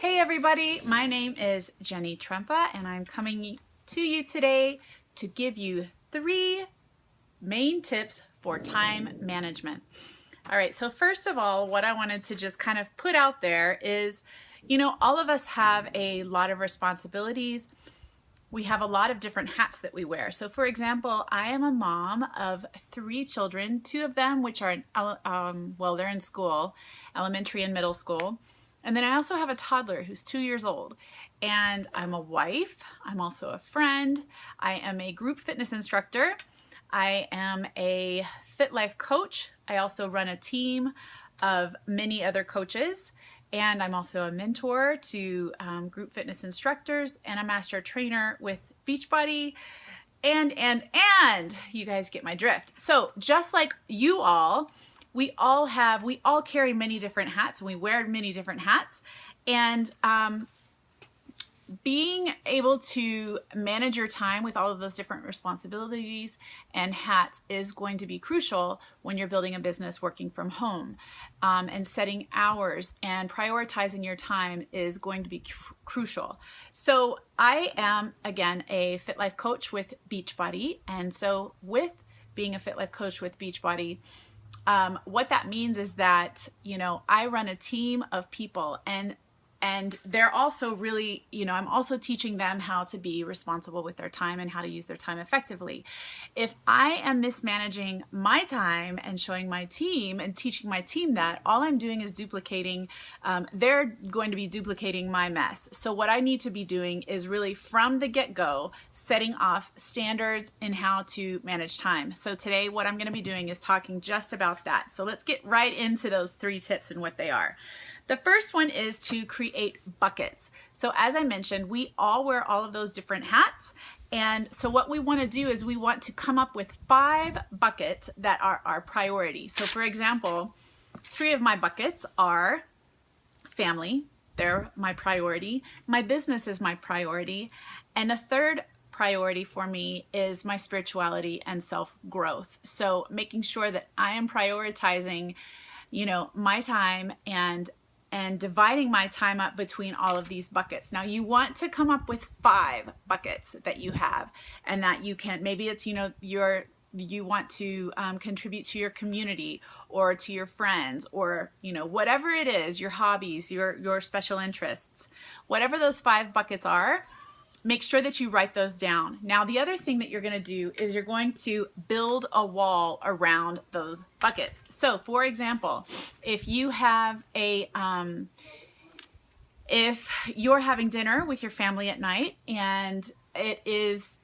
Hey everybody, my name is Jenny Trempa and I'm coming to you today to give you 3 main tips for time management. All right, so first of all, what I wanted to just kind of put out there is, all of us have a lot of responsibilities. We have a lot of different hats that we wear. So for example, I am a mom of 3 children, 2 of them which are, they're in school, elementary and middle school. And then I also have a toddler who's 2 years old. And I'm a wife, I'm also a friend, I am a group fitness instructor, I am a fit life coach, I also run a team of many other coaches, and I'm also a mentor to group fitness instructors and a master trainer with Beachbody, and you guys get my drift. So just like you all, we all carry many different hats, and we wear many different hats, and being able to manage your time with all of those different responsibilities and hats is going to be crucial when you're building a business working from home. And setting hours and prioritizing your time is going to be crucial. So I am, again, a Fit Life coach with Beachbody. And so with being a Fit Life coach with Beachbody, what that means is that, I run a team of people, and they're also really, I'm also teaching them how to be responsible with their time and how to use their time effectively. If I am mismanaging my time and showing my team and teaching my team that, all I'm doing is duplicating, they're going to be duplicating my mess. So what I need to be doing is really from the get-go, setting off standards in how to manage time. So today what I'm going to be doing is talking just about that. So let's get right into those 3 tips and what they are. The first one is to create buckets. So as I mentioned, we all wear all of those different hats. And so what we want to do is we want to come up with 5 buckets that are our priority. So for example, 3 of my buckets are family, they're my priority. My business is my priority. And the third priority for me is my spirituality and self-growth. So making sure that I am prioritizing, my time and dividing my time up between all of these buckets. Now you want to come up with 5 buckets that you have, and that you can, maybe it's, you want to contribute to your community or to your friends, or, whatever it is, your hobbies, your special interests, whatever those 5 buckets are, make sure that you write those down. Now, the other thing that you're going to do is you're going to build a wall around those buckets. So, for example, if you have if you're having dinner with your family at night and it is,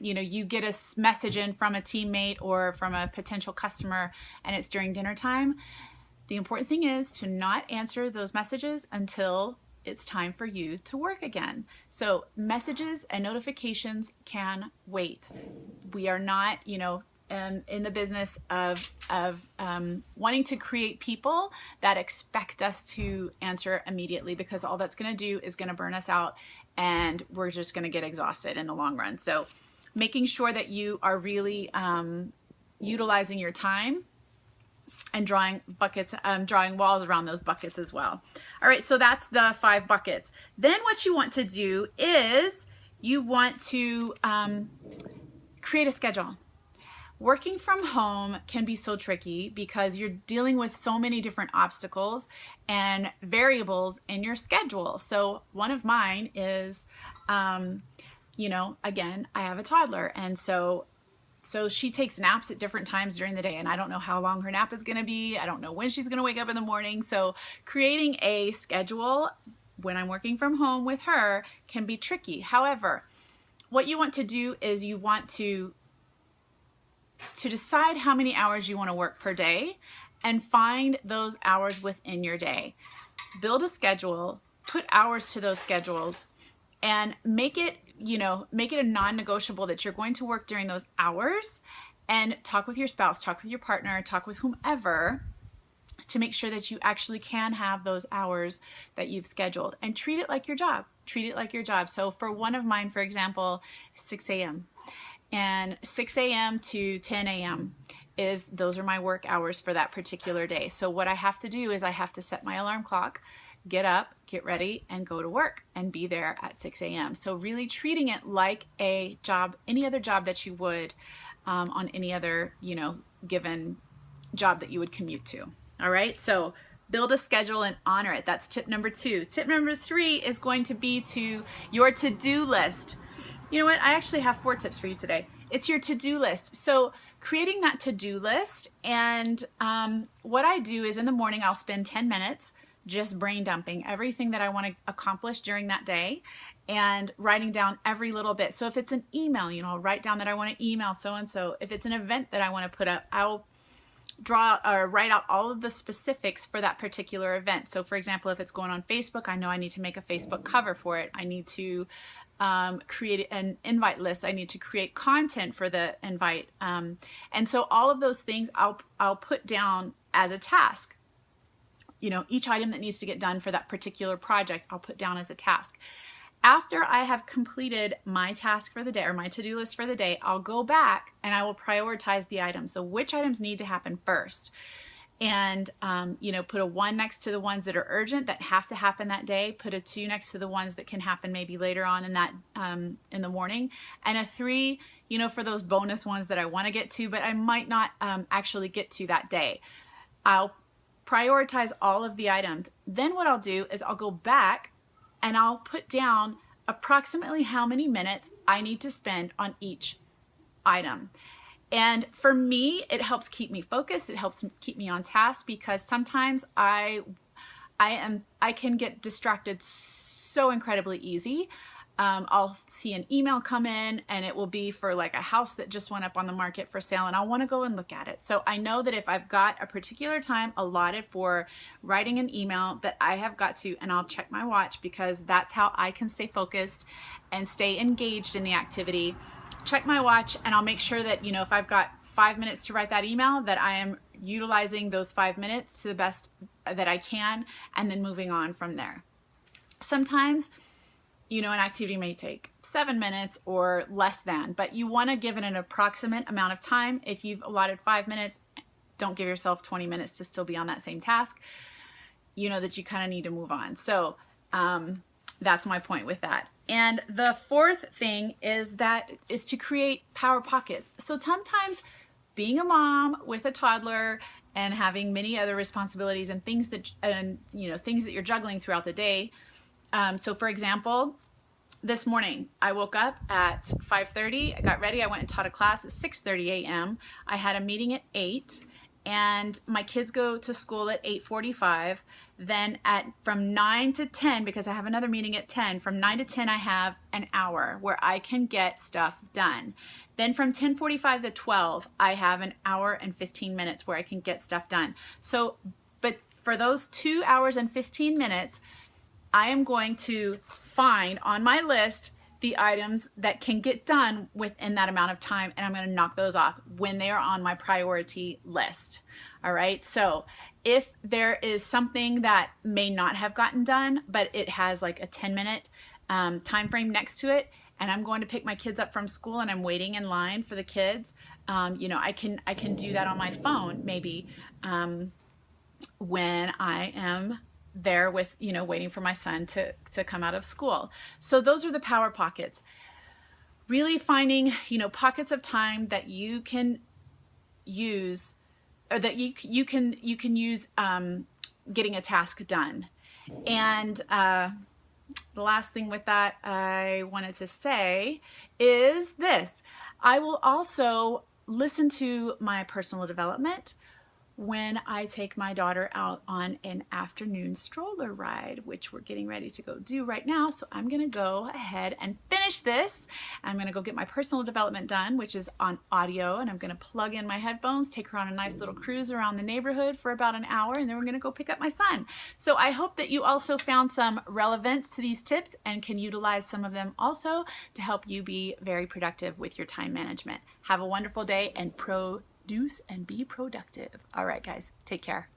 you get a message in from a teammate or from a potential customer and it's during dinner time, the important thing is to not answer those messages until it's time for you to work again. So messages and notifications can wait. We are not, in the business of wanting to create people that expect us to answer immediately, because all that's going to do is going to burn us out, and we're just going to get exhausted in the long run. So making sure that you are really utilizing your time and drawing walls around those buckets as well. All right, so that's the 5 buckets. Then what you want to do is you want to create a schedule. Working from home can be so tricky because you're dealing with so many different obstacles and variables in your schedule. So one of mine is, again, I have a toddler, and so she takes naps at different times during the day, and I don't know how long her nap is going to be. I don't know when she's going to wake up in the morning. So creating a schedule when I'm working from home with her can be tricky. However, what you want to do is you want to decide how many hours you want to work per day and find those hours within your day. Build a schedule, put hours to those schedules, and make it a non-negotiable that you're going to work during those hours, and talk with your spouse, talk with your partner, talk with whomever to make sure that you actually can have those hours that you've scheduled, and treat it like your job. Treat it like your job. So for one of mine, for example, 6 a.m. and 6 a.m. to 10 a.m. those are my work hours for that particular day. So what I have to do is I have to set my alarm clock get up, get ready, and go to work and be there at 6 a.m. So really treating it like a job, any other job that you would on any other, given job that you would commute to. All right, so build a schedule and honor it. That's tip number 2. Tip number 3 is going to be to your to-do list. You know what? I actually have 4 tips for you today. It's your to-do list. So creating that to-do list, and what I do is in the morning I'll spend 10 minutes just brain dumping everything that I want to accomplish during that day and writing down every little bit. So if it's an email, I'll write down that I want to email so-and-so. If it's an event that I want to put up, I'll draw or write out all of the specifics for that particular event. So for example, if it's going on Facebook, I know I need to make a Facebook cover for it. I need to create an invite list. I need to create content for the invite. And so all of those things I'll put down as a task. Each item that needs to get done for that particular project, I'll put down as a task. After I have completed my task for the day or my to-do list for the day, I'll go back and I will prioritize the items. So which items need to happen first? And, put a 1 next to the ones that are urgent that have to happen that day. Put a 2 next to the ones that can happen maybe later on in that, in the morning. And a 3, for those bonus ones that I want to get to, but I might not actually get to that day. I'll prioritize all of the items. Then what I'll do is I'll go back and I'll put down approximately how many minutes I need to spend on each item. And for me, it helps keep me focused. It helps keep me on task because sometimes I can get distracted so incredibly easy. I'll see an email come in and it will be for like a house that just went up on the market for sale and I want to go and look at it. So I know that if I've got a particular time allotted for writing an email that I have got to, and I'll check my watch because that's how I can stay focused and stay engaged in the activity. Check my watch and I'll make sure that, if I've got 5 minutes to write that email, that I am utilizing those 5 minutes to the best that I can and then moving on from there. Sometimes an activity may take 7 minutes or less than, but you want to give it an approximate amount of time. If you've allotted 5 minutes, don't give yourself 20 minutes to still be on that same task. That you kind of need to move on. So that's my point with that. And the 4th thing is to create power pockets. So sometimes being a mom with a toddler and having many other responsibilities and things that you're juggling throughout the day. So for example, this morning I woke up at 5:30, I got ready, I went and taught a class at 6:30 a.m. I had a meeting at 8 and my kids go to school at 8:45. Then from 9 to 10, because I have another meeting at 10, from 9 to 10 I have an hour where I can get stuff done. Then from 10:45 to 12, I have an hour and 15 minutes where I can get stuff done. So, but for those 2 hours and 15 minutes, I am going to find on my list the items that can get done within that amount of time, and I'm going to knock those off when they are on my priority list. All right, so if there is something that may not have gotten done, but it has like a 10-minute time frame next to it, and I'm going to pick my kids up from school and I'm waiting in line for the kids, I can do that on my phone maybe when I am there with, waiting for my son to come out of school. So those are the power pockets. Really finding, pockets of time that you can use, or that you can use getting a task done. And the last thing with that I wanted to say is this. I will also listen to my personal development when I take my daughter out on an afternoon stroller ride, which we're getting ready to go do right now. So I'm gonna go ahead and finish this. I'm gonna go get my personal development done, which is on audio, and I'm gonna plug in my headphones, take her on a nice little cruise around the neighborhood for about an hour, and then we're gonna go pick up my son. So I hope that you also found some relevance to these tips and can utilize some of them also to help you be very productive with your time management. Have a wonderful day and produce and be productive. All right, guys, take care.